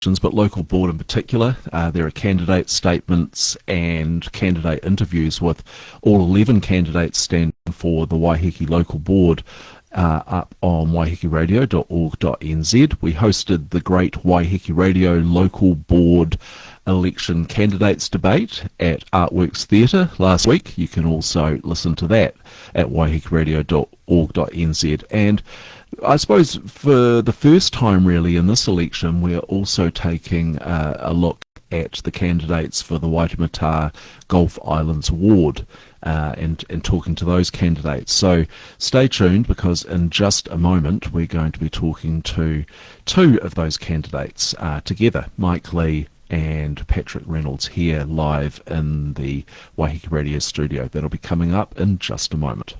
but local board in particular. There are candidate statements and candidate interviews with all 11 candidates standing for the Waiheke local board up on waihekeradio.org.nz. We hosted the Great Waiheke Radio local board election candidates debate at Artworks Theatre last week. You can also listen to that at waihekeradio.org.nz. And I suppose for the first time really in this election, we're also taking a look at the candidates for the Waitematā Gulf Islands Award and talking to those candidates. So stay tuned, because in just a moment we're going to be talking to two of those candidates together, Mike Lee and Patrick Reynolds, here live in the Waiheke Radio studio. That'll be coming up in just a moment.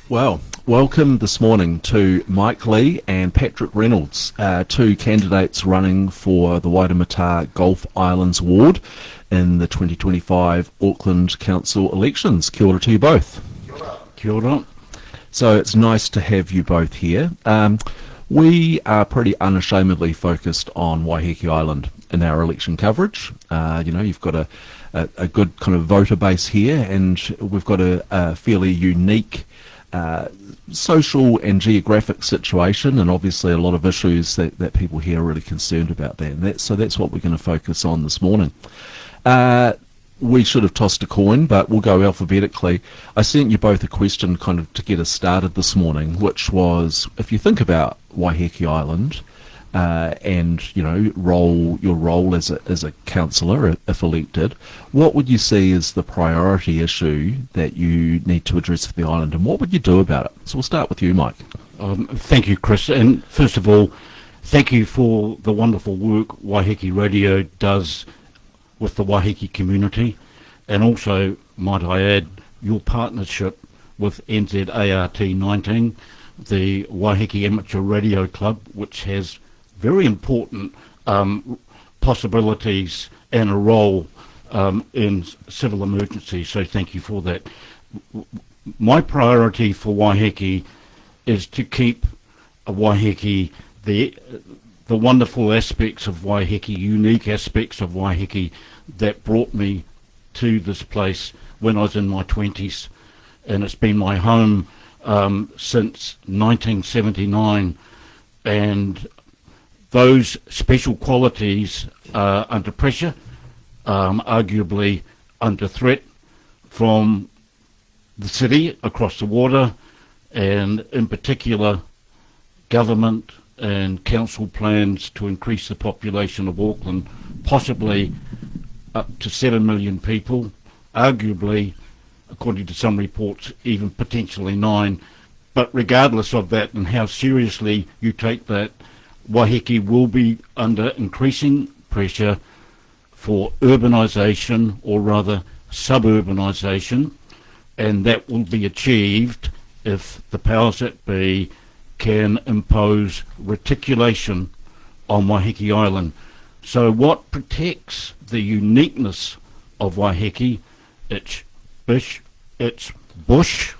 Well, welcome this morning to Mike Lee and Patrick Reynolds, two candidates running for the Waitematā Gulf Islands Ward in the 2025 Auckland Council elections. Kia ora to you both. Kia ora. Kia ora. So it's nice to have you both here. We are pretty unashamedly focused on Waiheke Island in our election coverage. You've got a good kind of voter base here, and we've got a fairly unique social and geographic situation, and obviously a lot of issues that people here are really concerned about there. And so that's what we're going to focus on this morning. We should have tossed a coin, but we'll go alphabetically. I sent you both a question kind of to get us started this morning, which was, if you think about Waiheke Island and your role as a councillor, if elected, what would you see as the priority issue that you need to address for the island, and what would you do about it? So we'll start with you, Mike. Thank you, Chris. And first of all, thank you for the wonderful work Waiheke Radio does with the Waiheke community, and also, might I add, your partnership with NZART 19, the Waiheke Amateur Radio Club, which has very important possibilities and a role in civil emergencies, so thank you for that. My priority for Waiheke is to keep Waiheke, the wonderful aspects of Waiheke, unique aspects of Waiheke that brought me to this place when I was in my 20s, and it's been my home since 1979, and those special qualities are under pressure, arguably under threat from the city across the water, and in particular government and council plans to increase the population of Auckland, possibly up to 7 million people, arguably, according to some reports, even potentially 9. But regardless of that and how seriously you take that, Waiheke will be under increasing pressure for urbanisation, or rather suburbanisation, and that will be achieved if the powers that be can impose reticulation on Waiheke Island. So what protects the uniqueness of Waiheke, its bush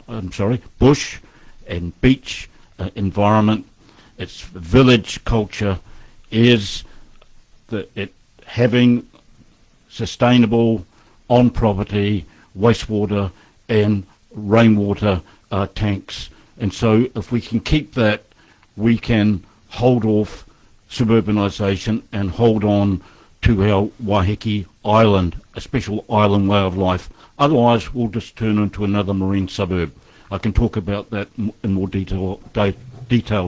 and beach environment, its village culture, is it having sustainable on-property wastewater and rainwater tanks. And so if we can keep that, we can hold off suburbanisation and hold on to our Waiheke Island, a special island way of life. Otherwise, we'll just turn into another marine suburb. I can talk about that in more detail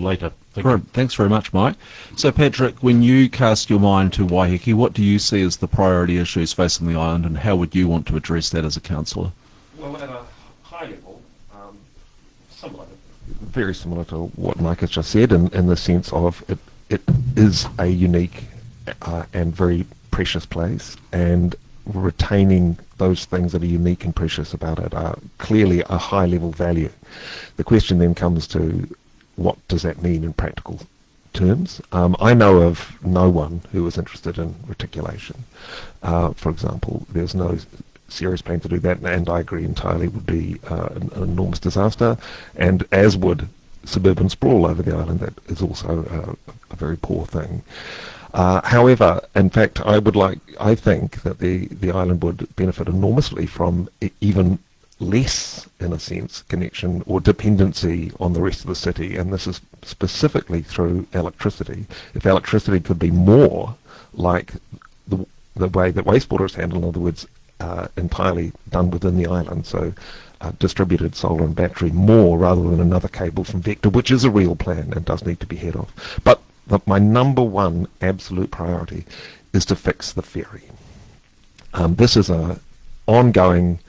later. Great. Thanks very much, Mike. So, Patrick, when you cast your mind to Waiheke, what do you see as the priority issues facing the island, and how would you want to address that as a councillor? Well, at a high level, Similar, very similar to what Mike has just said, in the sense of it is a unique and very precious place, and retaining those things that are unique and precious about it are clearly a high level value. The question then comes to, what does that mean in practical terms? I know of no one who is interested in reticulation. For example, there's no serious plan to do that, and I agree entirely, would be an enormous disaster, and as would suburban sprawl over the island. That is also a very poor thing. However, in fact, I think that the island would benefit enormously from even less, in a sense, connection or dependency on the rest of the city, and this is specifically through electricity. If electricity could be more like the way that wastewater is handled, in other words, entirely done within the island, so distributed solar and battery more rather than another cable from Vector, which is a real plan and does need to be head off. But my number one absolute priority is to fix the ferry. This is an ongoing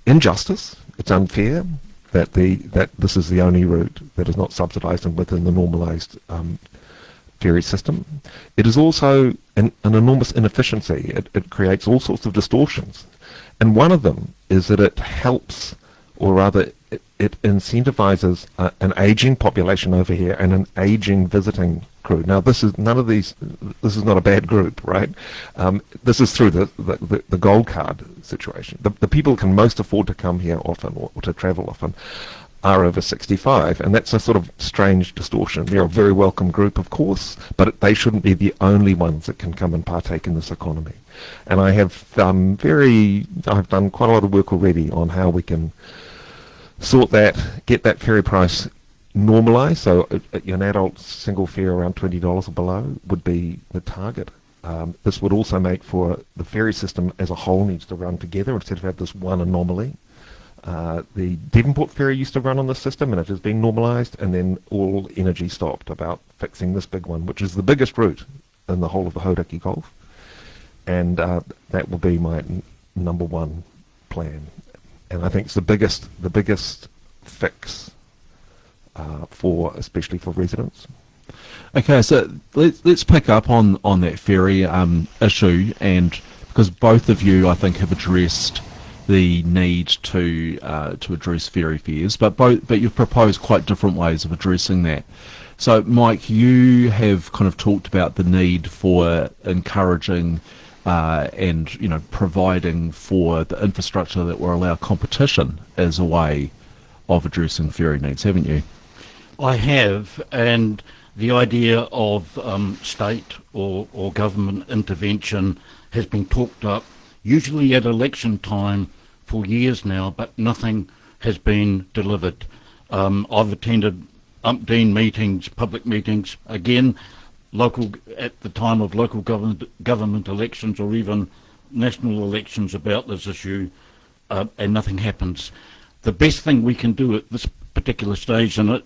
injustice. It's unfair that this is the only route that is not subsidised and within the normalised ferry system. It is also an enormous inefficiency. It creates all sorts of distortions, and one of them is that it helps, or rather it incentivises an ageing population over here and an ageing visiting crew. Now, this is not a bad group, right? This is through the gold card situation. The people who can most afford to come here often, or to travel often, are over 65, and that's a sort of strange distortion. They're a very welcome group, of course, but they shouldn't be the only ones that can come and partake in this economy. And I've done quite a lot of work already on how we can sort that, get that ferry price normalised. So an adult single fare around $20 or below would be the target. This would also make for the ferry system as a whole needs to run together instead of have this one anomaly. The Devonport ferry used to run on this system, and it has been normalised, and then all energy stopped about fixing this big one, which is the biggest route in the whole of the Waiheke Gulf, and that will be my number one plan. And I think it's the biggest fix especially for residents. Okay, so let's pick up on that ferry issue, and because both of you, I think, have addressed the need to address ferry fares, but you've proposed quite different ways of addressing that. So, Mike, you have kind of talked about the need for encouraging and providing for the infrastructure that will allow competition as a way of addressing ferry needs, haven't you? I have, and the idea of state or government intervention has been talked up, usually at election time, for years now, but nothing has been delivered. I've attended umpteen meetings, public meetings, again, at the time of local government elections or even national elections about this issue, and nothing happens. The best thing we can do at this particular stage, and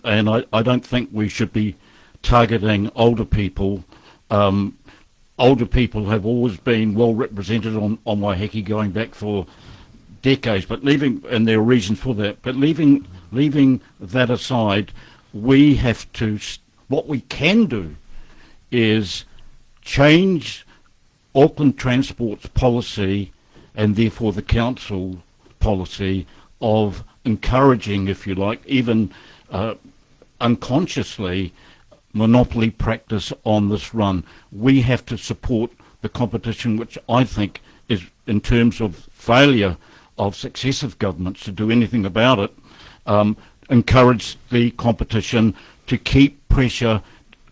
I don't think we should be targeting older people. Older people have always been well represented on Waiheke going back for decades, and there are reasons for that, but leaving that aside, what we can do is change Auckland Transport's policy, and therefore the council policy, of encouraging, if you like, even unconsciously, monopoly practice on this run. We have to support the competition, which I think is, in terms of failure of successive governments to do anything about it, encourage the competition to keep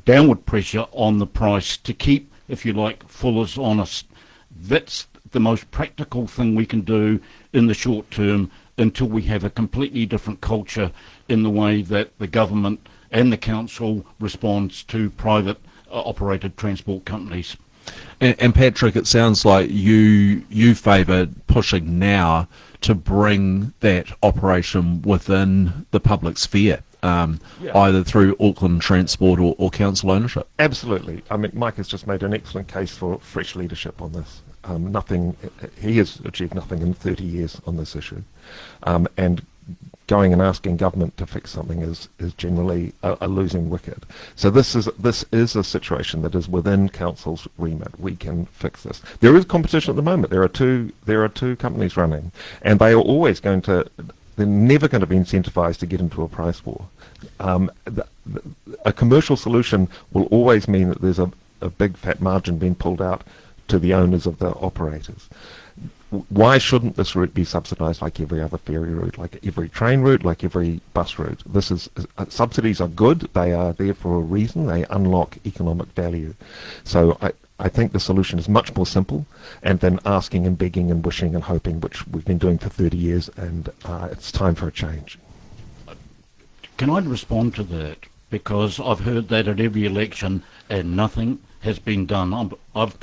downward pressure on the price, to keep, if you like, fullers honest. That's the most practical thing we can do in the short term until we have a completely different culture in the way that the government and the council responds to private operated transport companies. And Patrick, it sounds like you favour pushing now to bring that operation within the public sphere, either through Auckland Transport or council ownership. Absolutely. I mean, Mike has just made an excellent case for fresh leadership on this. He has achieved nothing in 30 years on this issue. And going and asking government to fix something is generally a losing wicket. So this is a situation that is within council's remit. We can fix this. There is competition at the moment. There are two companies running, and they are always going to. They're never going to be incentivized to get into a price war. A commercial solution will always mean that there's a big fat margin being pulled out to the owners of the operators. Why shouldn't this route be subsidised like every other ferry route, like every train route, like every bus route? Subsidies are good. They are there for a reason. They unlock economic value. So I think the solution is much more simple, and then asking and begging and wishing and hoping, which we've been doing for 30 years, and it's time for a change. Can I respond to that? Because I've heard that at every election and nothing has been done. I've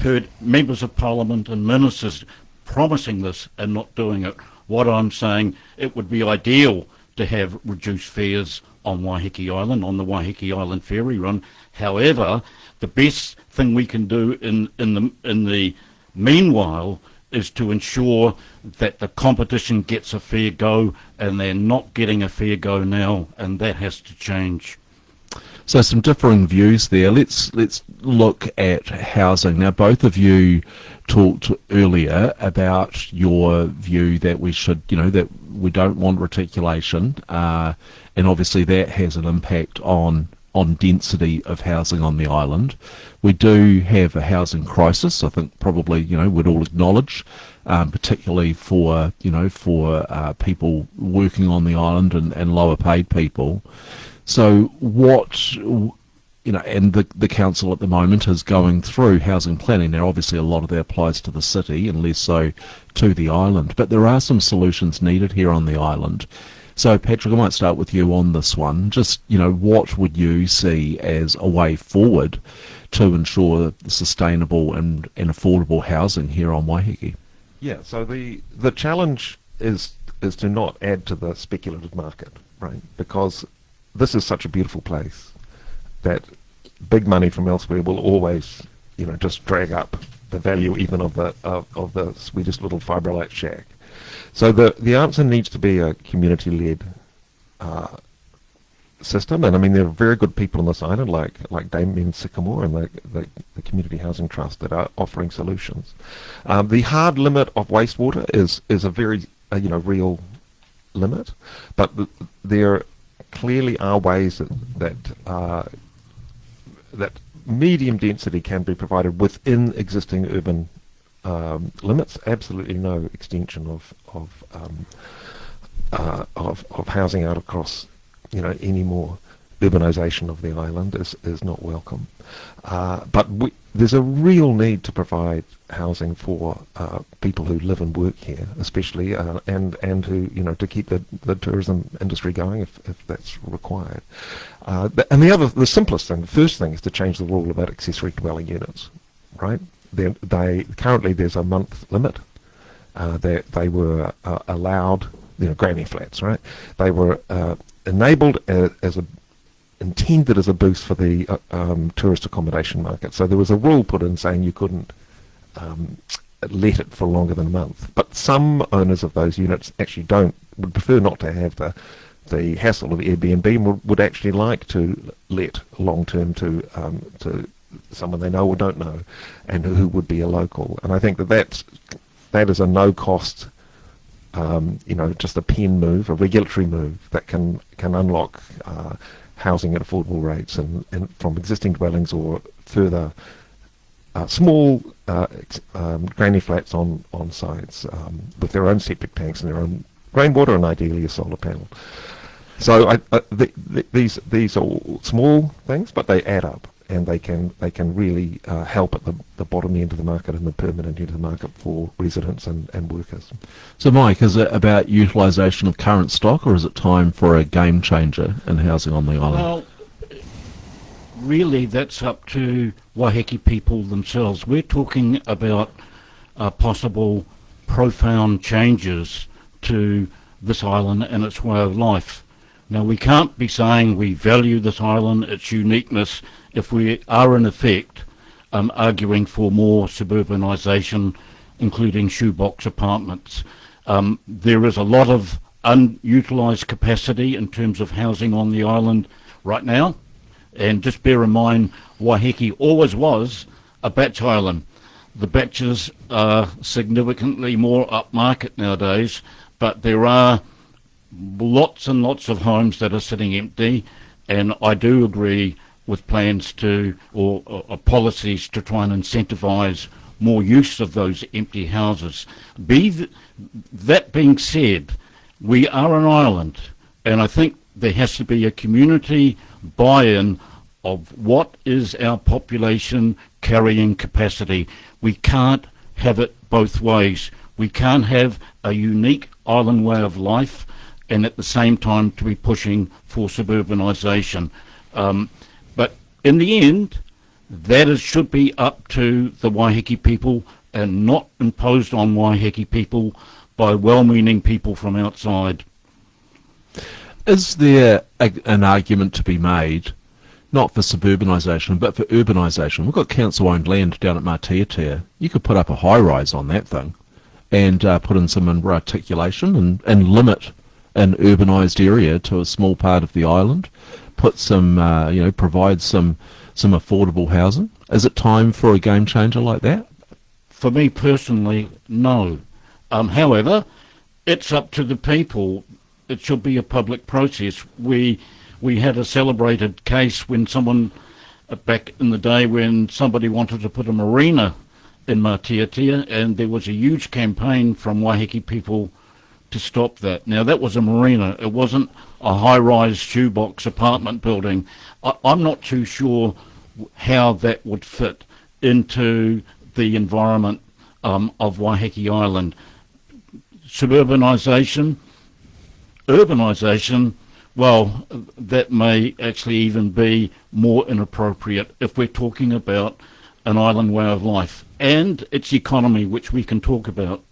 heard members of Parliament and ministers promising this and not doing it. What I'm saying, it would be ideal to have reduced fares on Waiheke Island, on the Waiheke Island ferry run. However, the best thing we can do in the meanwhile is to ensure that the competition gets a fair go, and they're not getting a fair go now, and that has to change. So some differing views there. Let's look at housing. Now, both of you talked earlier about your view that we should, that we don't want reticulation, and obviously that has an impact on density of housing on the island. We do have a housing crisis, I think probably, we'd all acknowledge, particularly for people working on the island and lower paid people. So what, and the council at the moment is going through housing planning. Now, obviously a lot of that applies to the city and less so to the island, but there are some solutions needed here on the island. So, Patrick, I might start with you on this one. Just, what would you see as a way forward to ensure sustainable and affordable housing here on Waiheke? Yeah, so the challenge is to not add to the speculative market, right? Because this is such a beautiful place that big money from elsewhere will always, just drag up the value even of the sweetest little fibrillite shack. So the answer needs to be a community-led system, and I mean there are very good people on this island, like Damien Sycamore and the Community Housing Trust that are offering solutions. The hard limit of wastewater is a very real limit, but there clearly are ways that medium density can be provided within existing urban limits. Absolutely no extension of housing out across any more urbanisation of the island is not welcome. But there's a real need to provide housing for people who live and work here, especially, and who to keep the tourism industry going if that's required. And the simplest thing, the first thing, is to change the rule about accessory dwelling units, right? Currently there's a month limit. They were allowed, granny flats, right? They were enabled intended as a boost for the tourist accommodation market. So there was a rule put in saying you couldn't let it for longer than a month. But some owners of those units actually would prefer not to have the hassle of Airbnb, and would actually like to let long term to someone they know or don't know, and who would be a local. And I think that is a no cost, just a pen move, a regulatory move that can unlock housing at affordable rates and from existing dwellings or further small granny flats on sites with their own septic tanks and their own rainwater and ideally a solar panel. So these are all small things, but they add up, and they can really help at the bottom end of the market and the permanent end of the market for residents and workers. So, Mike, is it about utilisation of current stock, or is it time for a game changer in housing on the island? Well, really, that's up to Waiheke people themselves. We're talking about possible profound changes to this island and its way of life. Now, we can't be saying we value this island, its uniqueness, if we are in effect arguing for more suburbanisation, including shoebox apartments. There is a lot of unutilised capacity in terms of housing on the island right now. And just bear in mind, Waiheke always was a batch island. The batches are significantly more upmarket nowadays, but there are lots and lots of homes that are sitting empty, and I do agree with plans to, or policies to try and incentivise more use of those empty houses. That being said, we are an island, and I think there has to be a community buy-in of what is our population carrying capacity. We can't have it both ways. We can't have a unique island way of life and at the same time to be pushing for suburbanisation. But in the end, that should be up to the Waiheke people and not imposed on Waiheke people by well-meaning people from outside. Is there an argument to be made, not for suburbanisation, but for urbanisation? We've got council-owned land down at Matiatia. You could put up a high-rise on that thing and put in some articulation and limit an urbanised area to a small part of the island, put some, provide some affordable housing. Is it time for a game changer like that? For me personally, no. However, it's up to the people. It should be a public process. We had a celebrated case when someone, back in the day when somebody wanted to put a marina in Matiatia, and there was a huge campaign from Waiheke people to stop that. Now, that was a marina. It wasn't a high-rise shoebox apartment building. I'm not too sure how that would fit into the environment of Waiheke Island. Suburbanisation, urbanisation, well, that may actually even be more inappropriate if we're talking about an island way of life and its economy, which we can talk about.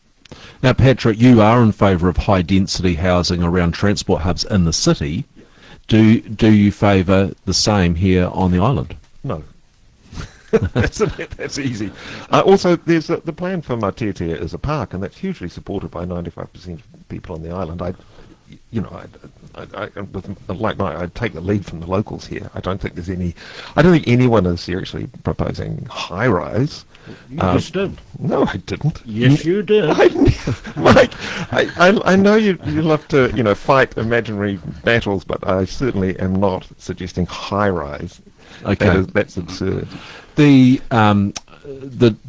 Now, Patrick, you are in favour of high-density housing around transport hubs in the city. Do you favour the same here on the island? No. That's easy. Also, there's the plan for Matiatia is a park, and that's hugely supported by 95% of people on the island. I'd take the lead from the locals here. I don't think anyone is seriously proposing high rise. You just did. No, I didn't. Yes, you did. Mike, I know you love to fight imaginary battles, but I certainly am not suggesting high rise. Okay, that's absurd. The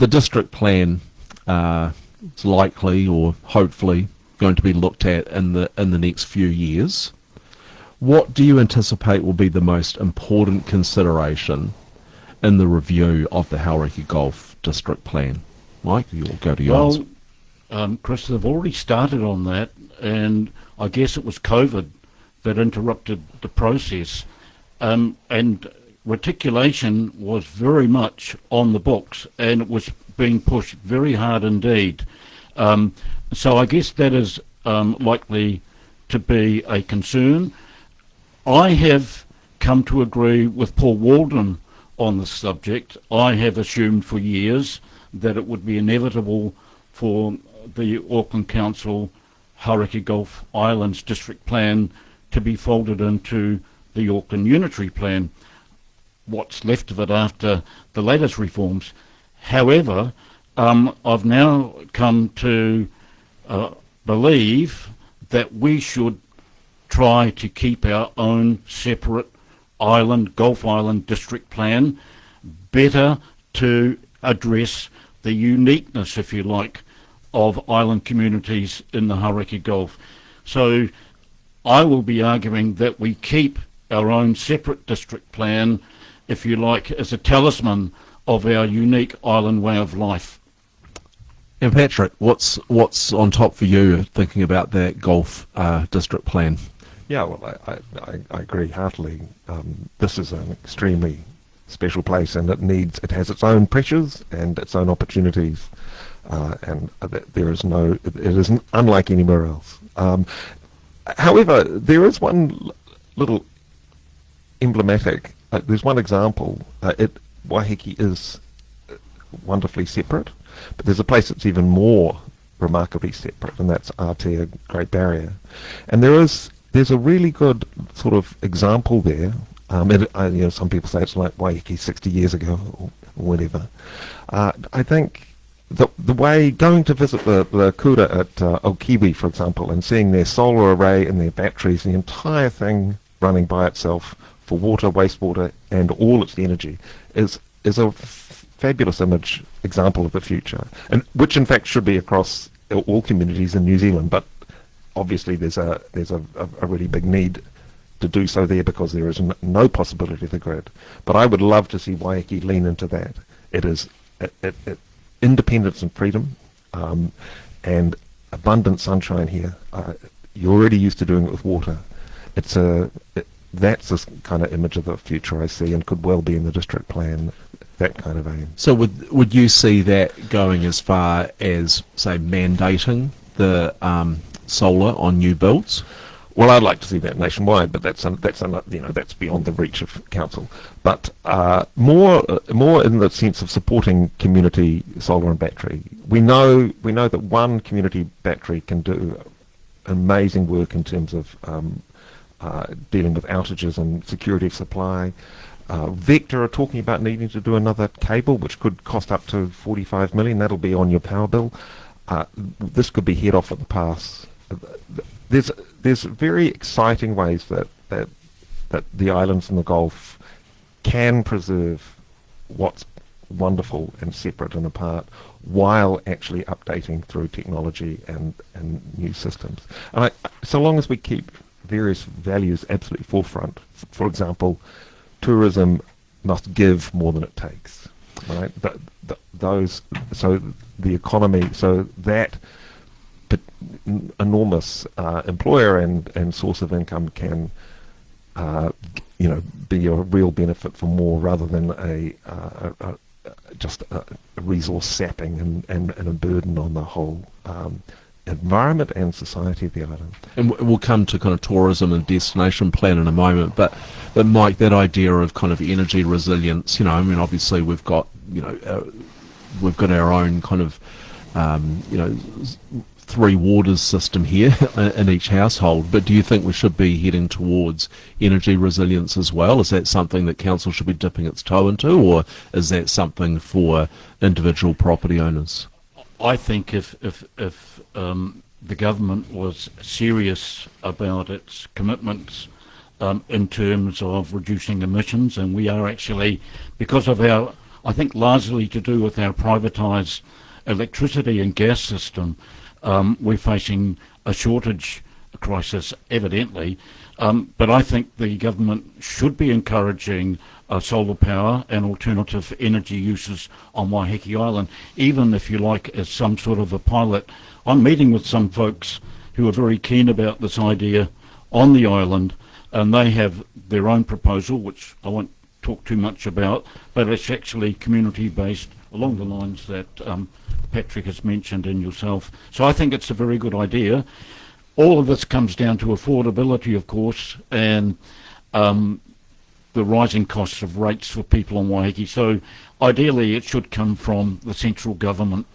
district plan is likely or hopefully going to be looked at in the next few years. What do you anticipate will be the most important consideration in the review of the Waiheke Gulf District Plan? Mike, you'll go to yours. Well, Chris, they've already started on that, and I guess it was COVID that interrupted the process. And reticulation was very much on the books, and it was being pushed very hard indeed. So I guess that is likely to be a concern. I have come to agree with Paul Walden on the subject. I have assumed for years that it would be inevitable for the Auckland Council Waiheke Gulf Islands District Plan to be folded into the Auckland Unitary Plan, what's left of it after the latest reforms. However, I've now come to believe that we should try to keep our own separate Gulf Island District Plan, better to address the uniqueness, if you like, of island communities in the Waiheke Gulf. So I will be arguing that we keep our own separate district plan, if you like, as a talisman of our unique island way of life. And Patrick, what's on top for you thinking about that Gulf District Plan? Yeah, well, I agree heartily. This is an extremely special place, and it has its own pressures and its own opportunities, and it isn't unlike anywhere else. However, there is one little emblematic. There's one example. Waiheke is wonderfully separate, but there's a place that's even more remarkably separate, and that's Aotea Great Barrier. And there's a really good sort of example there. Some people say it's like Waiheke 60 years ago or whatever. I think the way going to visit the kura at Okiwi, for example, and seeing their solar array and their batteries, the entire thing running by itself for water, wastewater, and all its energy is a fabulous example of the future, and which in fact should be across all communities in New Zealand. But obviously, there's a really big need to do so there because there is no possibility of the grid. But I would love to see Waiheke lean into that. It is independence and freedom, and abundant sunshine here. You're already used to doing it with water. That's the kind of image of the future I see, and could well be in the district plan, that kind of aim. So would you see that going as far as, say, mandating the solar on new builds? Well, I'd like to see that nationwide, but that's beyond the reach of council. But more in the sense of supporting community solar and battery. We know that one community battery can do amazing work in terms of dealing with outages and security of supply. Vector are talking about needing to do another cable, which could cost up to 45 million. That'll be on your power bill. This could be head off at the pass. There's very exciting ways that the islands and the Gulf can preserve what's wonderful and separate and apart, while actually updating through technology and new systems. And so long as we keep various values absolutely forefront, for example, tourism must give more than it takes, right? So the economy, so that enormous employer and source of income can be a real benefit for more, rather than just a resource sapping and a burden on the whole environment and society of the island. And we'll come to kind of tourism and destination plan in a moment, but Mike, that idea of kind of energy resilience, obviously we've got our own kind of three waters system here in each household, but do you think we should be heading towards energy resilience as well? Is that something that council should be dipping its toe into, or is that something for individual property owners? I think if the government was serious about its commitments in terms of reducing emissions, and we are actually, because of I think largely to do with our privatised electricity and gas system, we're facing a shortage crisis, evidently. But I think the government should be encouraging solar power and alternative energy uses on Waiheke Island, even if you like as some sort of a pilot. I'm meeting with some folks who are very keen about this idea on the island, and they have their own proposal, which I won't talk too much about, but it's actually community-based along the lines that Patrick has mentioned and yourself. So I think it's a very good idea. All of this comes down to affordability, of course, and the rising costs of rates for people on Waiheke. So ideally it should come from the central government.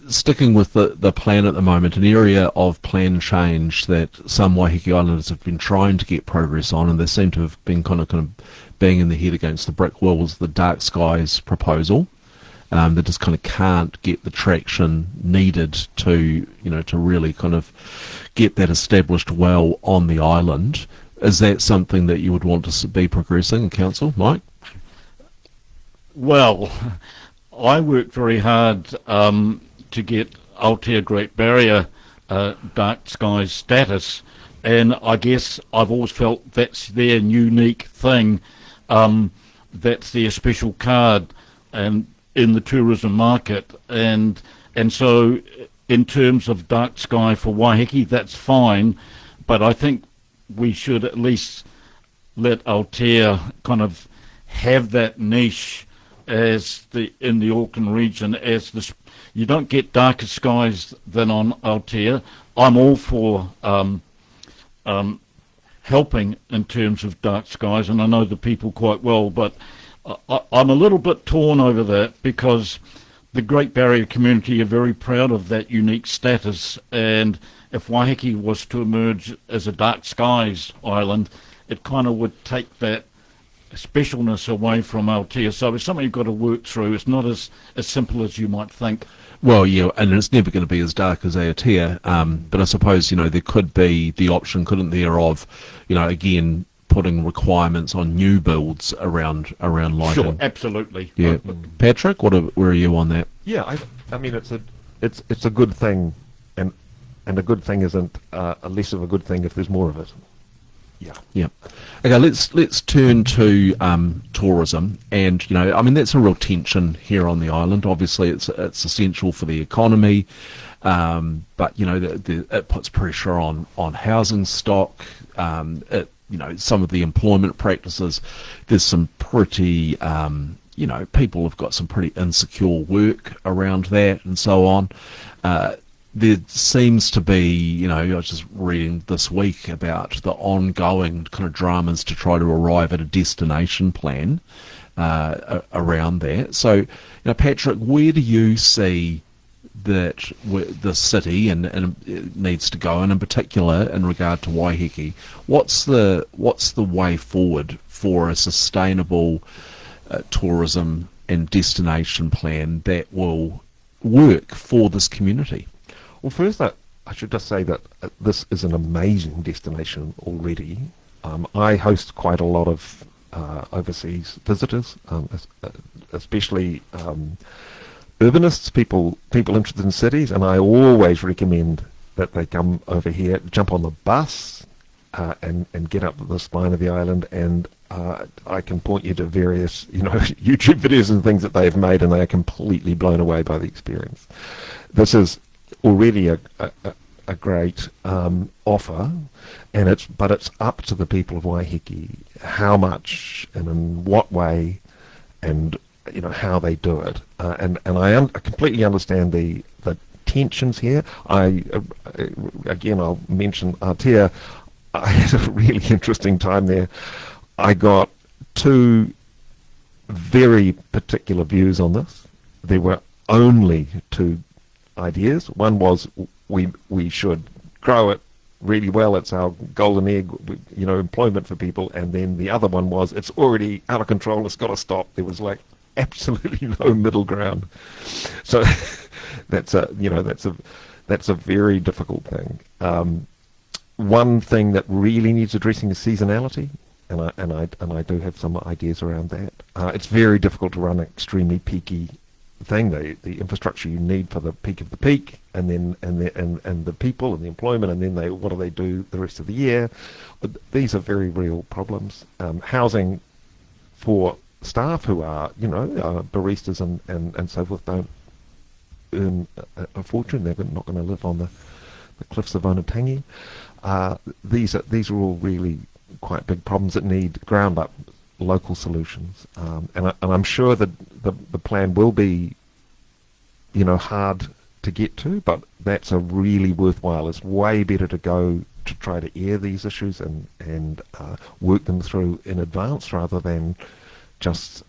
Sticking with the plan at the moment, an area of plan change that some Waiheke Islanders have been trying to get progress on, and they seem to have been kind of banging their head against the brick wall, was the dark skies proposal. They just kind of can't get the traction needed to really kind of get that established well on the island. Is that something that you would want to be progressing in council, Mike? Well, I worked very hard to get Aotea Great Barrier dark skies status, and I guess I've always felt that's their unique thing. That's their special card, and in the tourism market, and so in terms of dark sky for Waiheke, that's fine, but I think we should at least let Aotea kind of have that niche as in the Auckland region, as this. You don't get darker skies than on Aotea. I'm all for helping in terms of dark skies, and I know the people quite well, but I'm a little bit torn over that, because the Great Barrier community are very proud of that unique status, and if Waiheke was to emerge as a dark skies island, it kind of would take that specialness away from Aotea. So it's something you've got to work through. It's not as simple as you might think. Well, yeah, and it's never going to be as dark as Aotea, but I suppose, there could be the option, couldn't there, of, again, putting requirements on new builds around lighting. Sure, absolutely. Yeah. Patrick, where are you on that? Yeah, I mean, it's a good thing, and a good thing isn't a less of a good thing if there's more of it. Yeah. Yeah. Okay, let's turn to tourism, and that's a real tension here on the island. Obviously, it's essential for the economy, but it puts pressure on housing stock. Some of the employment practices. There's some pretty people have got some pretty insecure work around that, and so on. There seems to be, I was just reading this week about the ongoing kind of dramas to try to arrive at a destination plan around that. So, Patrick, where do you see that the city and it needs to go, and in particular in regard to Waiheke, what's the way forward for a sustainable tourism and destination plan that will work for this community? Well, first, I should just say that this is an amazing destination already. I host quite a lot of overseas visitors, especially urbanists, people interested in cities, and I always recommend that they come over here, jump on the bus, and get up the spine of the island, and I can point you to various YouTube videos and things that they've made, and they are completely blown away by the experience. This is already a great offer, and it's up to the people of Waiheke how much and in what way, and how they do it, and I completely understand the tensions here. Again, I'll mention Aotea. I had a really interesting time there. I got two very particular views on this. There were only two ideas. One was we should grow it really well. It's our golden egg, employment for people. And then the other one was it's already out of control. It's got to stop. There was absolutely no middle ground. So that's a very difficult thing. One thing that really needs addressing is seasonality, and I do have some ideas around that. It's very difficult to run an extremely peaky thing. The infrastructure you need for the peak of the peak, and the people and the employment, and then what do they do the rest of the year? These are very real problems. Housing for staff who are baristas and so forth don't earn a fortune. They're not going to live on the cliffs of Onatangi. These are all really quite big problems that need ground up local solutions, and I'm sure that the plan will be hard to get to, but that's a really worthwhile. It's way better to go to try to air these issues and work them through in advance, rather than just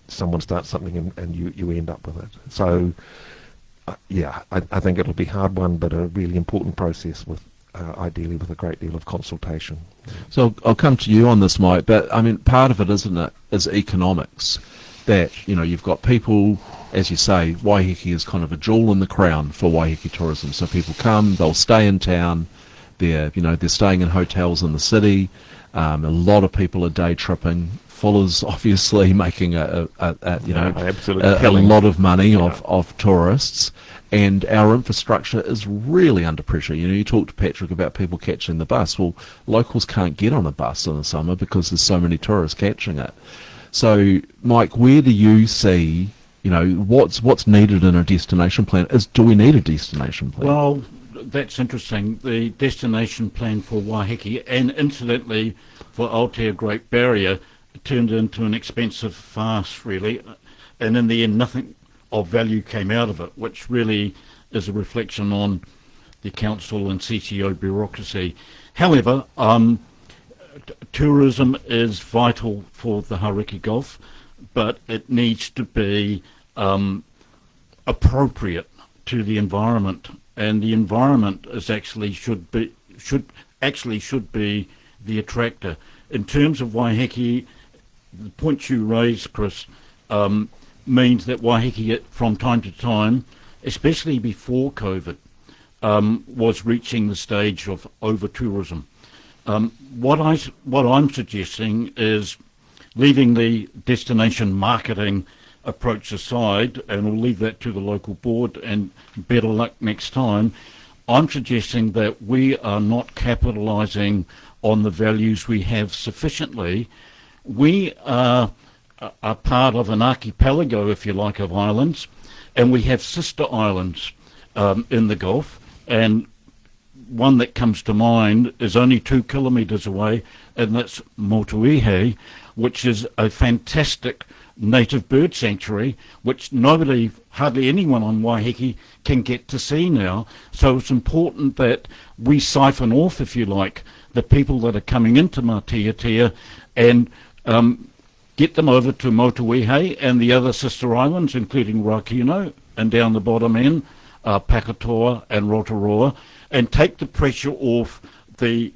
someone starts something and you end up with it. So I think it'll be a hard one, but a really important process with ideally with a great deal of consultation. So I'll come to you on this, Mike, but I mean, part of it, isn't it, is economics. That, you've got people, as you say, Waiheke is kind of a jewel in the crown for Waiheke tourism. So people come, they'll stay in town, they're staying in hotels in the city. A lot of people are day tripping. Fuller's obviously making a lot of money off tourists, and our infrastructure is really under pressure. You talked to Patrick about people catching the bus. Well, locals can't get on a bus in the summer because there's so many tourists catching it. So, Mike, where do you see, what's needed in a destination plan? Do we need a destination plan? Well, that's interesting. The destination plan for Waiheke, and incidentally for Aotea Great Barrier, turned into an expensive farce, really, and in the end nothing of value came out of it, which really is a reflection on the council and CCO bureaucracy. However, tourism is vital for the Hauraki Gulf, but it needs to be appropriate to the environment, and the environment is actually should be the attractor. In terms of Waiheke, the point you raised, Chris, means that Waiheke from time to time, especially before COVID, was reaching the stage of over-tourism. What I'm suggesting is, leaving the destination marketing approach aside, and we'll leave that to the local board and better luck next time, I'm suggesting that we are not capitalising on the values we have sufficiently. We are part of an archipelago, if you like, of islands, and we have sister islands in the Gulf, and one that comes to mind is only 2 kilometres away, and that's Motuihe, which is a fantastic native bird sanctuary, which hardly anyone on Waiheke can get to see now. So it's important that we siphon off, if you like, the people that are coming into Matiatia and get them over to Motuihe and the other sister islands, including Rakino, and down the bottom end, Pakatoa and Rotorua, and take the pressure off the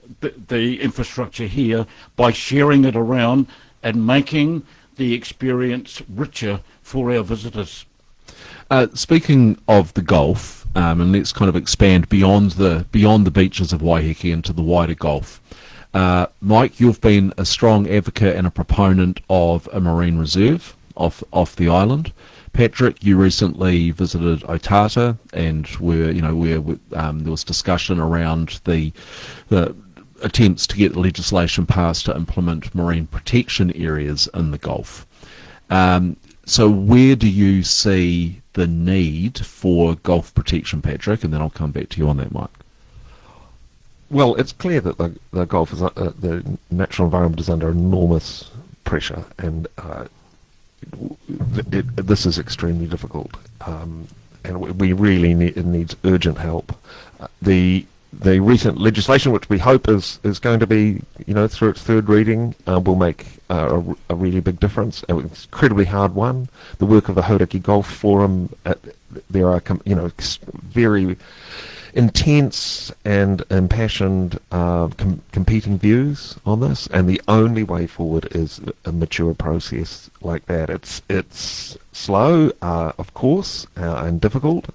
infrastructure here by sharing it around and making the experience richer for our visitors. Speaking of the Gulf, and let's kind of expand beyond the beaches of Waiheke into the wider Gulf. Mike, you've been a strong advocate and a proponent of a marine reserve off the island. Patrick, you recently visited Otata, and there was discussion around the attempts to get legislation passed to implement marine protection areas in the Gulf. So where do you see the need for Gulf protection, Patrick? And then I'll come back to you on that, Mike. Well, it's clear that the Gulf is the natural environment is under enormous pressure, and this is extremely difficult, and we really it needs urgent help. The recent legislation, which we hope is going to be, through its third reading, will make a really big difference. An incredibly hard one. The work of the Hauraki Gulf Forum, there are very intense and impassioned competing views on this, and the only way forward is a mature process like that. It's slow, of course, and difficult,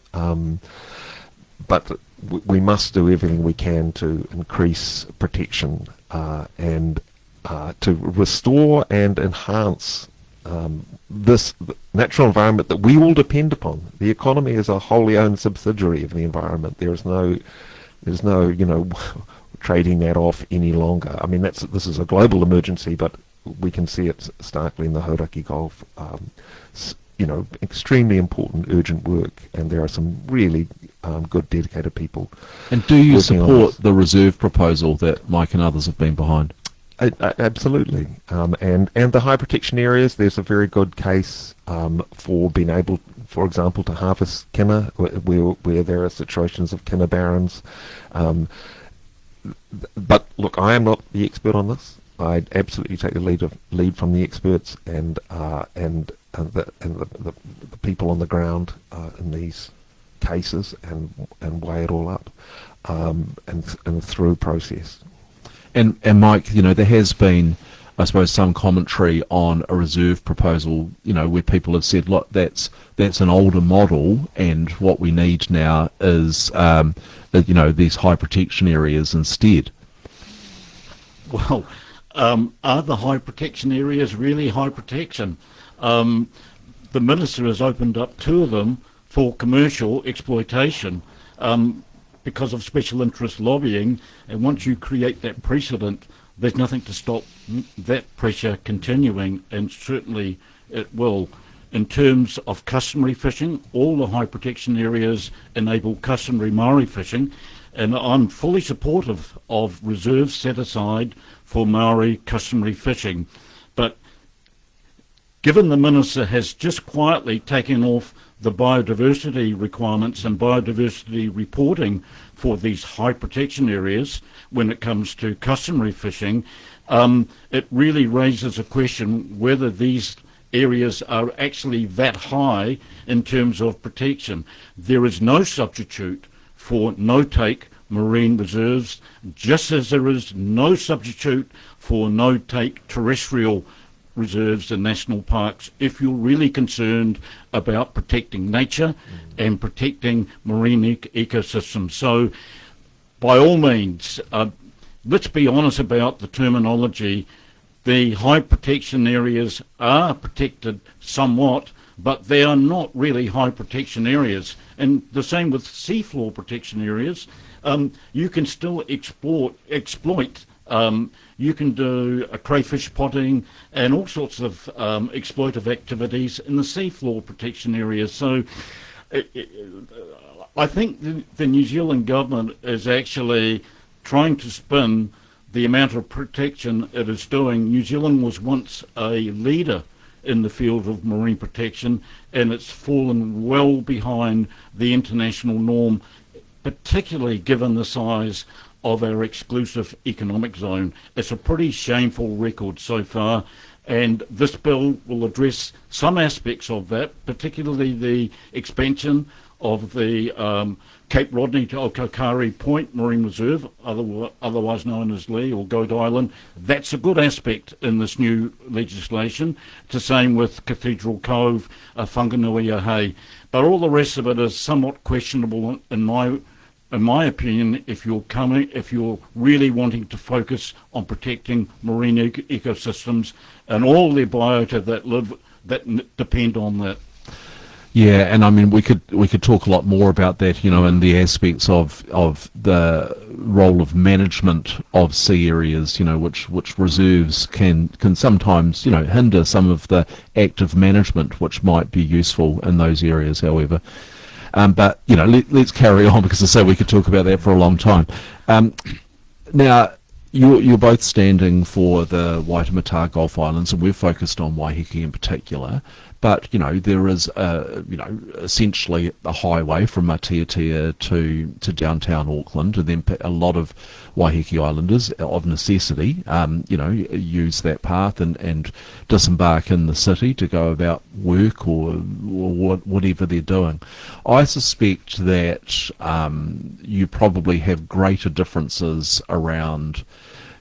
but we must do everything we can to increase protection and to restore and enhance this natural environment that we all depend upon. The economy is a wholly owned subsidiary of the environment. There's no trading that off any longer. I mean, this is a global emergency, but we can see it starkly in the Hauraki Gulf. Extremely important, urgent work, and there are some really good, dedicated people. And do you support the reserve proposal that Mike and others have been behind? Absolutely, and the high protection areas. There's a very good case for being able, for example, to harvest kina where there are situations of kina barrens. But look, I am not the expert on this. I'd absolutely take the lead from the experts and the people on the ground in these cases and weigh it all up and through process. And Mike, there has been, I suppose, some commentary on a reserve proposal, where people have said, look, that's an older model, and what we need now is, these high protection areas instead. Well, are the high protection areas really high protection? The Minister has opened up 2 of them for commercial exploitation. Because of special interest lobbying, and once you create that precedent, there's nothing to stop that pressure continuing, and certainly it will. In terms of customary fishing, all the high protection areas enable customary Maori fishing, and I'm fully supportive of reserves set aside for Maori customary fishing. But given the Minister has just quietly taken off the biodiversity requirements and biodiversity reporting for these high protection areas when it comes to customary fishing, it really raises a question whether these areas are actually that high in terms of protection. There is no substitute for no-take marine reserves, just as there is no substitute for no-take terrestrial reserves and national parks if you're really concerned about protecting nature and protecting marine ecosystems. So by all means, let's be honest about the terminology. The high protection areas are protected somewhat, but they are not really high protection areas. And the same with seafloor protection areas. You can still exploit. You can do a crayfish potting and all sorts of exploitive activities in the seafloor protection areas. So I think the New Zealand government is actually trying to spin the amount of protection it is doing. New Zealand was once a leader in the field of marine protection, and it's fallen well behind the international norm, particularly given the size of our exclusive economic zone. It's a pretty shameful record so far, and this bill will address some aspects of that, particularly the expansion of the Cape Rodney to Okakari Point Marine Reserve, otherwise known as Lee or Goat Island. That's a good aspect in this new legislation. It's the same with Cathedral Cove, Whanganui-a-Hei. But all the rest of it is somewhat questionable in my opinion, if you're really wanting to focus on protecting marine ecosystems and all the biota that depend on that. Yeah, and I mean we could talk a lot more about that, in the aspects of the role of management of sea areas, which reserves can sometimes, hinder some of the active management which might be useful in those areas, however. But let's carry on, because I say we could talk about that for a long time. Now, you're both standing for the Waitematā Gulf Islands, and we're focused on Waiheke in particular. But there is essentially a highway from Matiatia to downtown Auckland, and then a lot of Waiheke Islanders, of necessity, use that path and disembark in the city to go about work or whatever they're doing. I suspect that you probably have greater differences around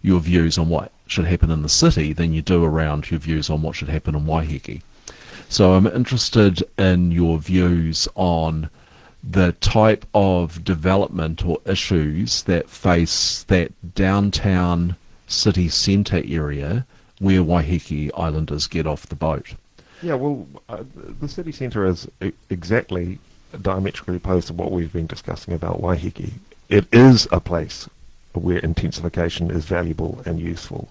your views on what should happen in the city than you do around your views on what should happen in Waiheke. So I'm interested in your views on the type of development or issues that face that downtown city centre area where Waiheke Islanders get off the boat. Yeah, well, the city centre is exactly diametrically opposed to what we've been discussing about Waiheke. It is a place where intensification is valuable and useful.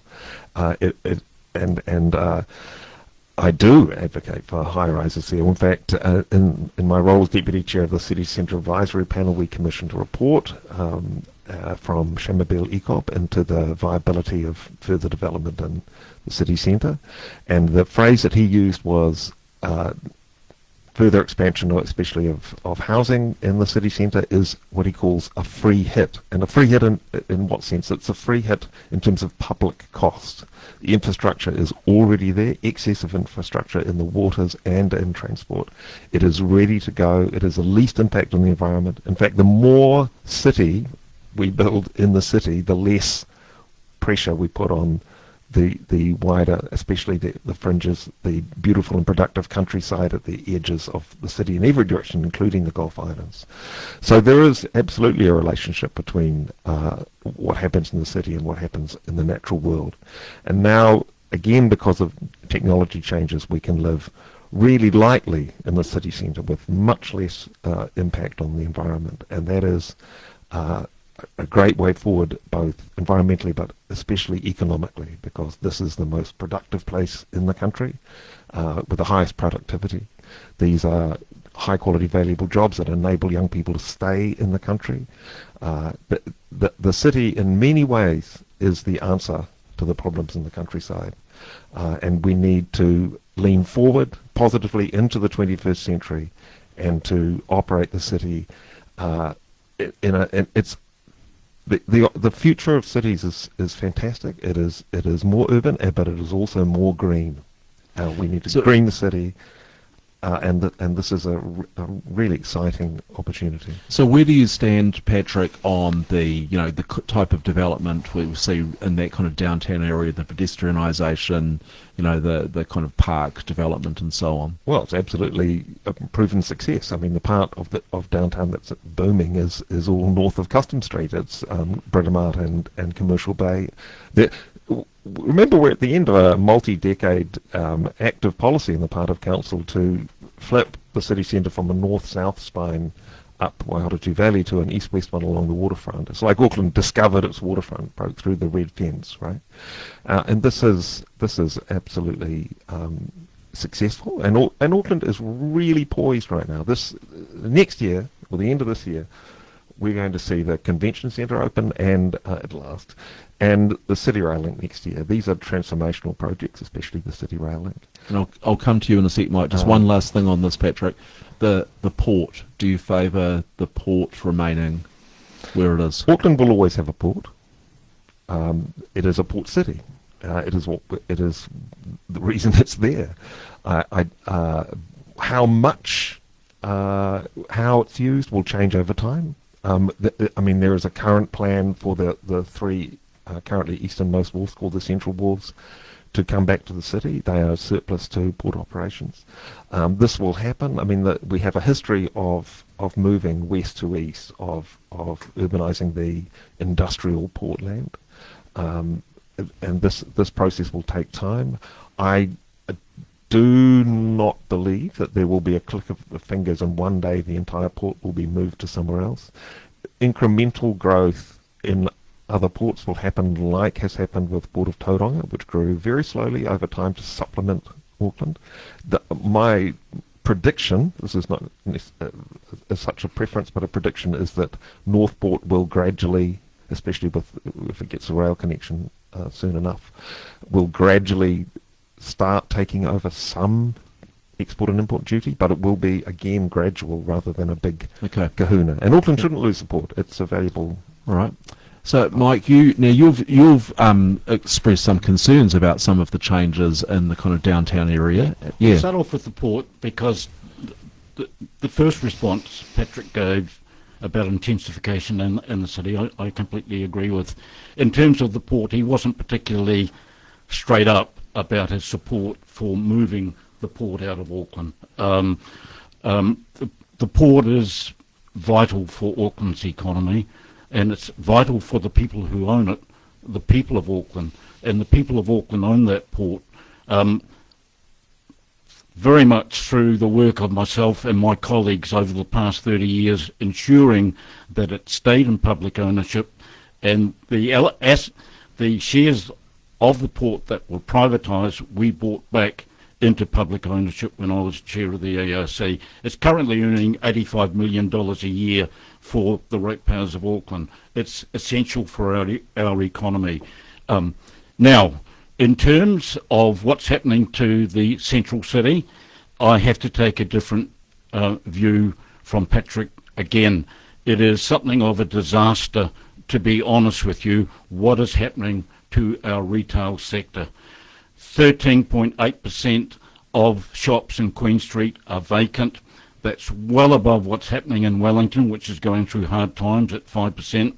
I do advocate for high rises there. In fact, in my role as Deputy Chair of the City Centre Advisory Panel, we commissioned a report from Shamabel Ekop into the viability of further development in the city centre. And the phrase that he used was further expansion, especially of housing in the city centre, is what he calls a free hit. And a free hit in what sense? It's a free hit in terms of public cost. The infrastructure is already there, excess of infrastructure in the waters and in transport. It is ready to go. It has the least impact on the environment. In fact, the more city we build in the city, the less pressure we put on the wider, especially the fringes, the beautiful and productive countryside at the edges of the city in every direction, including the Gulf Islands. So there is absolutely a relationship between what happens in the city and what happens in the natural world. And now, again, because of technology changes, we can live really lightly in the city centre with much less impact on the environment. And that is a great way forward, both environmentally but especially economically, because this is the most productive place in the country with the highest productivity. These are high quality, valuable jobs that enable young people to stay in the country. The city in many ways is the answer to the problems in the countryside, and we need to lean forward positively into the 21st century and to operate the city The future of cities is fantastic. It is more urban, but it is also more green. We need to So- green the city, and this is a really exciting opportunity. So where do you stand, Patrick, on the type of development we see in that kind of downtown area, the pedestrianisation, the kind of park development and so on? Well, it's absolutely a proven success. I mean, the part of downtown that's booming is all north of Customs Street. It's Britomart and Commercial Bay. Remember, we're at the end of a multi-decade active policy on the part of council to flip the city centre from a north-south spine up Waiheke Valley to an east-west one along the waterfront. It's like Auckland discovered its waterfront, broke through the red fence, right? And this is absolutely successful, and Auckland is really poised right now. Next year, or the end of this year, we're going to see the convention centre open and at last, and the City Rail Link next year. These are transformational projects, especially the City Rail Link. And I'll come to you in a sec, Mike. Just one last thing on this, Patrick. The port. Do you favour the port remaining where it is? Auckland will always have a port. It is a port city. It is the reason it's there. How much, how it's used will change over time. There is a current plan for the three currently easternmost wharves, called the Central Wharves, to come back to the city. They are surplus to port operations. This will happen. We have a history of moving west to east, of urbanising the industrial portland, and this process will take time. I do not believe that there will be a click of the fingers and one day the entire port will be moved to somewhere else. Incremental growth in other ports will happen, like has happened with Port of Tauranga, which grew very slowly over time to supplement Auckland. My prediction, this is not as such a preference, but a prediction, is that Northport will gradually, especially if it gets a rail connection soon enough, will gradually start taking over some export and import duty, but it will be, again, gradual rather than a big kahuna. And Auckland shouldn't lose support. It's a valuable... All right. So, Mike, you've expressed some concerns about some of the changes in the kind of downtown area. Yeah. I'll start off with the port, because the first response Patrick gave about intensification in the city, I completely agree with. In terms of the port, he wasn't particularly straight up about his support for moving the port out of Auckland. The port is vital for Auckland's economy, and it's vital for the people who own it, the people of Auckland. And the people of Auckland own that port very much through the work of myself and my colleagues over the past 30 years, ensuring that it stayed in public ownership, and the shares of the port that were privatised, we bought back into public ownership when I was chair of the ARC. It's currently earning $85 million a year for the ratepayers of Auckland. It's essential for our economy. Now, in terms of what's happening to the central city, I have to take a different view from Patrick again. It is something of a disaster, to be honest with you, what is happening to our retail sector. 13.8% of shops in Queen Street are vacant. That's well above what's happening in Wellington, which is going through hard times at 5%.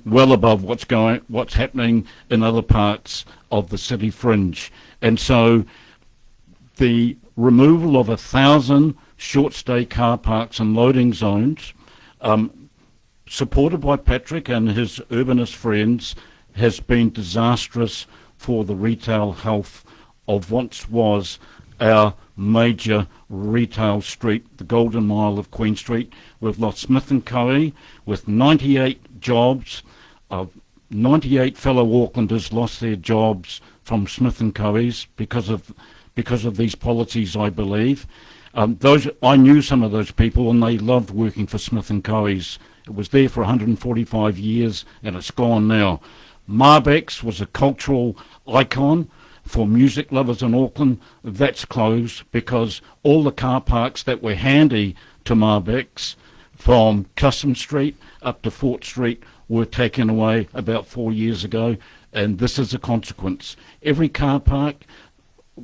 Well above what's happening in other parts of the city fringe. And so the removal of 1,000 short-stay car parks and loading zones, supported by Patrick and his urbanist friends, has been disastrous for the retail health of what was our major retail street, the Golden Mile of Queen Street. We've lost Smith & Co. with 98 jobs. 98 fellow Aucklanders lost their jobs from Smith & Co.'s because of these policies, I believe. I knew some of those people, and they loved working for Smith & Co.'s. It was there for 145 years, and it's gone now. Marbeck's was a cultural icon for music lovers in Auckland. That's closed because all the car parks that were handy to Marbeck's, from Customs Street up to Fort Street, were taken away about 4 years ago, and this is a consequence. Every car park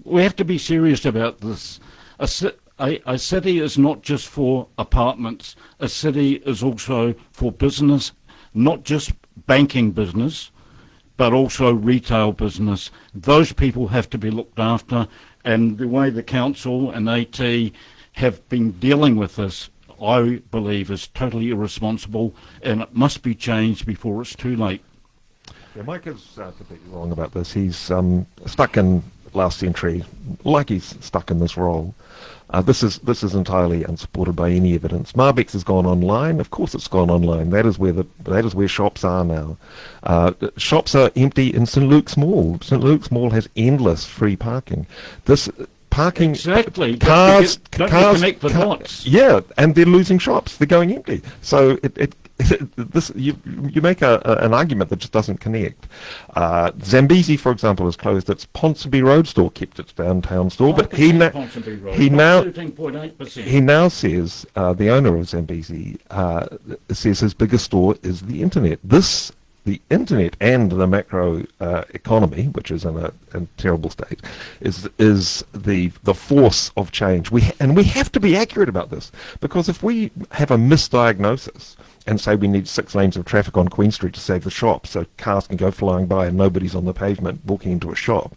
we have to be serious about this. A city is not just for apartments. A city is also for business, not just banking business, but also retail business. Those people have to be looked after, and the way the council and AT have been dealing with this, I believe, is totally irresponsible, and it must be changed before it's too late. Yeah, Mike is completely wrong about this. He's stuck in last century, like he's stuck in this role. This is entirely unsupported by any evidence. Marbex has gone online. Of course, it's gone online. That is where shops are now. Shops are empty in St Luke's Mall. St Luke's Mall has endless free parking. This parking Exactly. cars Don't cars connect the dots. yeah, and they're losing shops. They're going empty. So this you make an argument that just doesn't connect. Zambezi, for example, has closed its Ponsonby Road store, kept its downtown store, but he now 13.8%. he now says the owner of Zambezi says his biggest store is the internet. The internet and the macro economy, which is in a terrible state, is the force of change. We have to be accurate about this, because if we have a misdiagnosis and say we need 6 lanes of traffic on Queen Street to save the shop so cars can go flying by and nobody's on the pavement walking into a shop,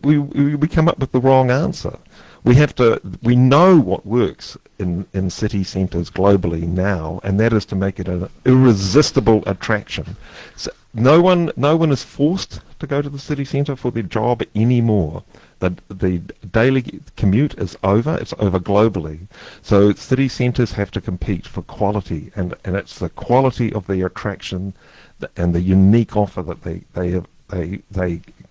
we come up with the wrong answer. We know what works in city centres globally now, and that is to make it an irresistible attraction. So no one is forced to go to the city centre for their job anymore. The daily commute is over. It's over globally. So city centres have to compete for quality, and it's the quality of the attraction and the unique offer that they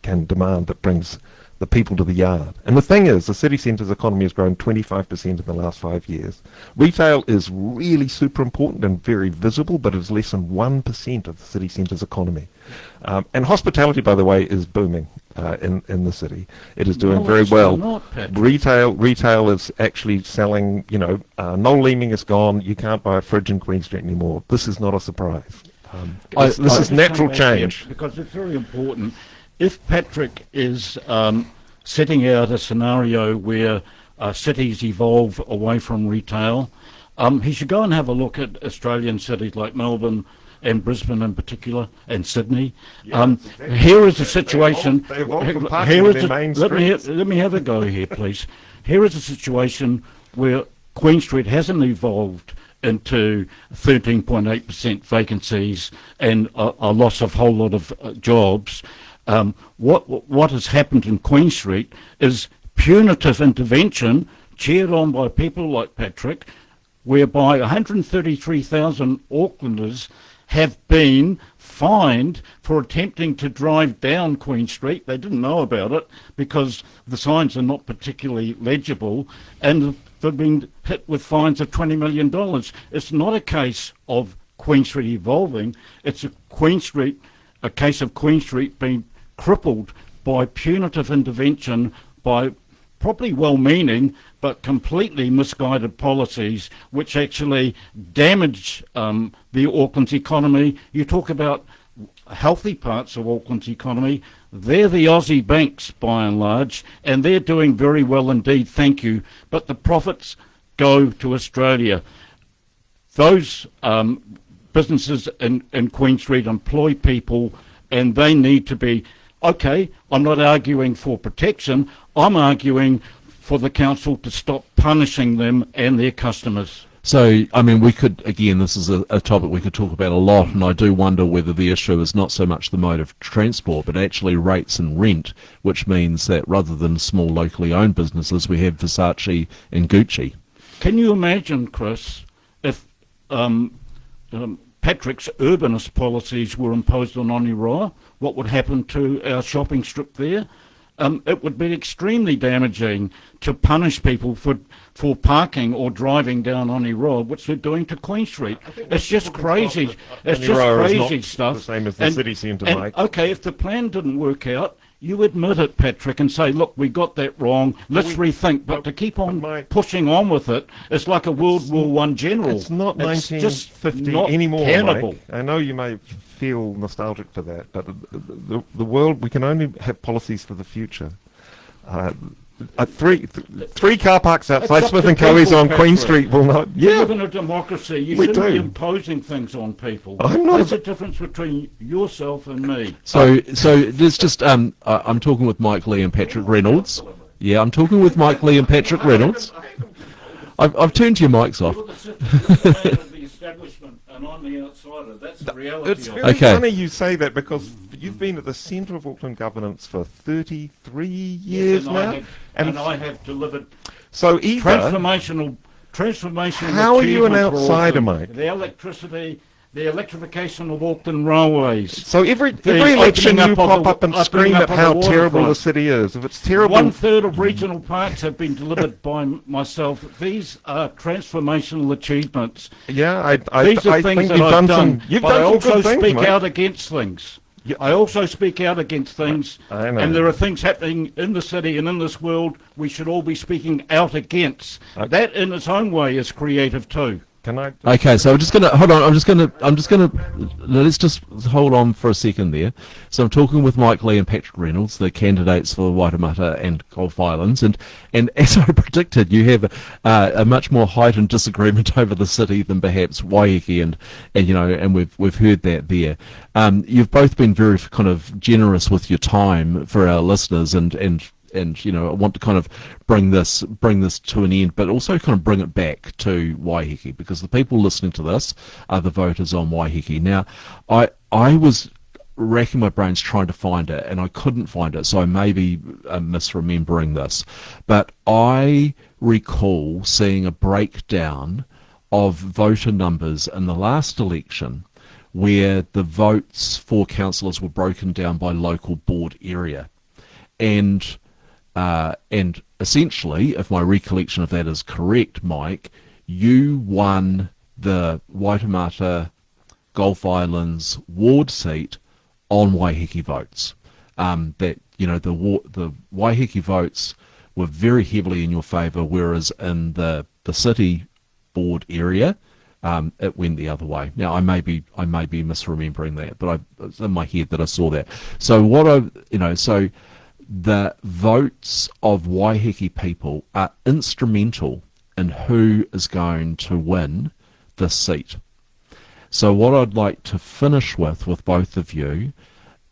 can demand that brings the people to the yard. And the thing is, the city centre's economy has grown 25% in the last 5 years. Retail is really super important and very visible, but it's less than 1% of the city centre's economy. And hospitality, by the way, is booming in the city. It is doing very well. Retail is actually selling, Noel Leeming is gone. You can't buy a fridge in Queen Street anymore. This is not a surprise. This is natural change. Because it's very important. If Patrick is setting out a scenario where cities evolve away from retail, he should go and have a look at Australian cities like Melbourne and Brisbane in particular, and Sydney. Here is the situation. Let me have a go here, please. Here is a situation where Queen Street hasn't evolved into 13.8% vacancies and a loss of a whole lot of jobs. What has happened in Queen Street is punitive intervention chaired on by people like Patrick, whereby 133,000 Aucklanders have been fined for attempting to drive down Queen Street. They didn't know about it because the signs are not particularly legible, and they've been hit with fines of $20 million. It's not a case of Queen Street evolving. It's a case of Queen Street being crippled by punitive intervention by probably well-meaning but completely misguided policies which actually damage the Auckland's economy. You talk about healthy parts of Auckland's economy. They're the Aussie banks by and large, and they're doing very well indeed, thank you, but the profits go to Australia. Those businesses in Queen Street employ people, and they need to be, okay, I'm not arguing for protection, I'm arguing for the council to stop punishing them and their customers. So, I mean, we could, again, this is a topic we could talk about a lot, and I do wonder whether the issue is not so much the mode of transport, but actually rates and rent, which means that rather than small locally owned businesses, we have Versace and Gucci. Can you imagine, Chris, if Patrick's urbanist policies were imposed on Oniroa, what would happen to our shopping strip there? It would be extremely damaging to punish people for parking or driving down Oniroa, which they're doing to Queen Street. It's just crazy. It's just crazy stuff. The same as the city centre, Mike. Okay, if the plan didn't work out, you admit it, Patrick, and say, look, we got that wrong, let's rethink. But to keep on pushing on with it, it's like a World War I general. It's not It's 1950 not anymore, cannibal. Mike. I know you may feel nostalgic for that, but the world, we can only have policies for the future. Three car parks outside It's Smith up and to Coe's people, on Queen Patrick. Street will not. We Yeah, live in a democracy. You We shouldn't be do. imposing things on people. I'm not There's a- a difference between yourself and me. So there's just I'm talking with Mike Lee and Patrick Reynolds. Yeah, I'm talking with Mike Lee and Patrick Reynolds. I've turned your mics off. You're the man of the establishment, and I'm the outsider. That's the reality It's of very it. Okay. funny you say that because you've been at the centre of Auckland governance for 33 years now, And I have delivered so either transformational How are you an achievement for outsider, Auckland. Mike? The electricity, the electrification of Auckland railways. so every The election opening you up of pop the- up and opening scream up at of how the terrible the waterfront. city is. If it's terrible, 1/3 of regional parks have been delivered by myself. These are transformational achievements. yeah, I These are I things think that you've I've done done. some. You've But done I some also good things, speak mate. out against things. Yeah. I also speak out against things. I know. And there are things happening in the city and in this world we should all be speaking out against. Okay. That in its own way is creative too. Can I? Okay, so I'm just gonna hold on. I'm just gonna let's just hold on for a second there. So I'm talking with Mike Lee and Patrick Reynolds, the candidates for Waitematā and Gulf Islands, and as I predicted, you have a much more heightened disagreement over the city than perhaps Waiheke, and we've heard that there. You've both been very kind of generous with your time for our listeners, and I want to kind of bring this to an end, but also kind of bring it back to Waiheke, because the people listening to this are the voters on Waiheke. Now, I was racking my brains trying to find it, and I couldn't find it, so I may be misremembering this, but I recall seeing a breakdown of voter numbers in the last election where the votes for councillors were broken down by local board area. And essentially, if my recollection of that is correct, Mike, you won the Waitematā Gulf Islands ward seat on Waiheke votes. The Waiheke votes were very heavily in your favour, whereas in the city board area, it went the other way. Now I may be misremembering that, but it's in my head that I saw that. So the votes of Waiheke people are instrumental in who is going to win this seat. So what I'd like to finish with both of you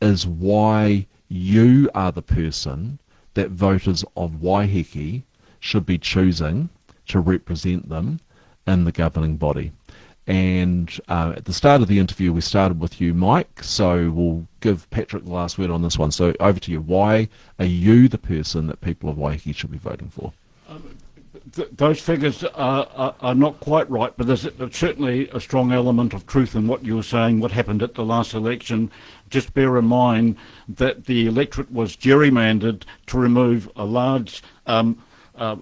is why you are the person that voters of Waiheke should be choosing to represent them in the governing body. And at the start of the interview, we started with you, Mike, so we'll give Patrick the last word on this one. So over to you. Why are you the person that people of Waiheke should be voting for? Those figures are not quite right, but there's certainly a strong element of truth in what you were saying, what happened at the last election. Just bear in mind that the electorate was gerrymandered to remove a large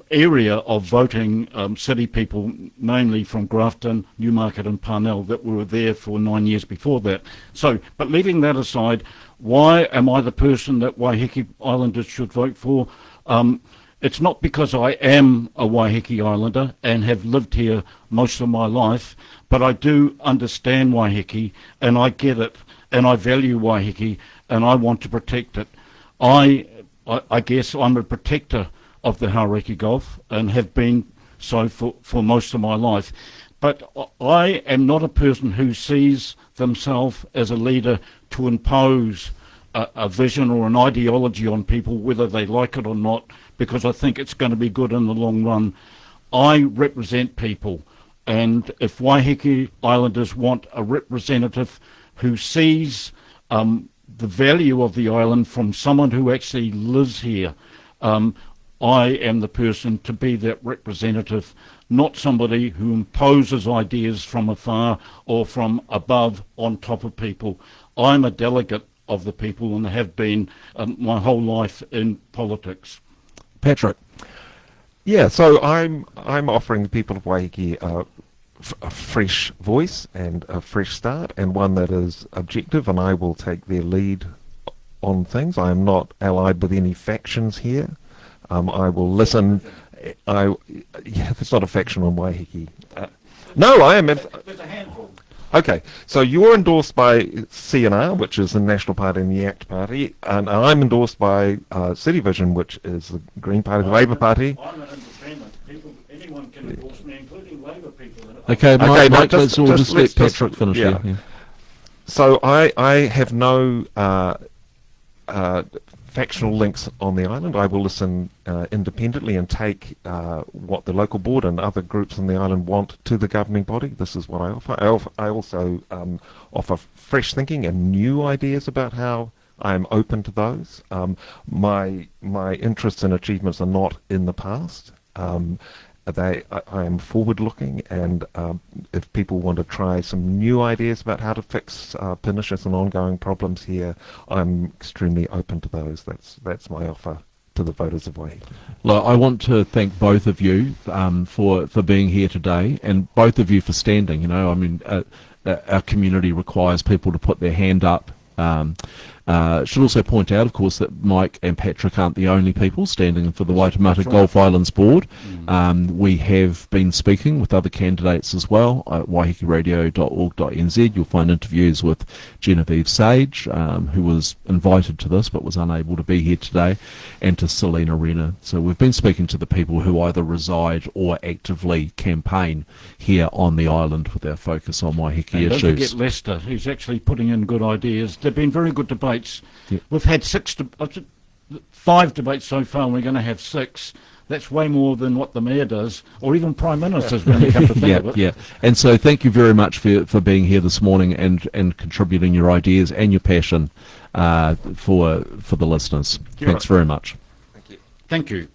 area of voting city people, mainly from Grafton, Newmarket and Parnell, that were there for 9 years before that. So, but leaving that aside, why am I the person that Waiheke Islanders should vote for? It's not because I am a Waiheke Islander and have lived here most of my life, but I do understand Waiheke and I get it and I value Waiheke and I want to protect it. I guess I'm a protector of the Hauraki Gulf and have been so for most of my life. But I am not a person who sees themselves as a leader to impose a vision or an ideology on people, whether they like it or not, because I think it's going to be good in the long run. I represent people, and if Waiheke Islanders want a representative who sees the value of the island from someone who actually lives here, I am the person to be that representative, not somebody who imposes ideas from afar or from above on top of people. I'm a delegate of the people and have been my whole life in politics. Patrick. Yeah, so I'm offering the people of Waiheke a fresh voice and a fresh start, and one that is objective, and I will take their lead on things. I am not allied with any factions here. I will listen. There's not a faction on Waiheke. No, I am. There's a handful. Okay, so you're endorsed by CNR, which is the National Party and the ACT Party, and I'm endorsed by City Vision, which is the Green Party, the Labour Party. I'm an independent. Anyone can endorse me, including Labour people. Okay, Okay, Mike, no, let's let Patrick finish yeah. here. Yeah. So I have no factional links on the island. I will listen independently and take what the local board and other groups on the island want to the governing body. This is what I offer. I also offer fresh thinking and new ideas about how I am open to those. My interests and achievements are not in the past. I am forward-looking, and if people want to try some new ideas about how to fix pernicious and ongoing problems here, I'm extremely open to those. That's my offer to the voters of Waiheke. Look, I want to thank both of you for being here today, and both of you for standing. You know, I mean, our community requires people to put their hand up. Should also point out, of course, that Mike and Patrick aren't the only people standing for the Waitematā Gulf Islands board. We have been speaking with other candidates as well at waihekeradio.org.nz. You'll find interviews with Genevieve Sage, who was invited to this but was unable to be here today, and to Selena Renner. So we've been speaking to the people who either reside or actively campaign here on the island with our focus on Waiheke and issues. Don't forget Lester, who's actually putting in good ideas. They've been very good debates. Yeah. We've had 5 debates so far, and we're going to have 6. That's way more than what the mayor does, or even prime ministers when you come to think of it. Yeah. And so thank you very much for being here this morning and contributing your ideas and your passion for the listeners. Thanks very much. Thank you. Thank you.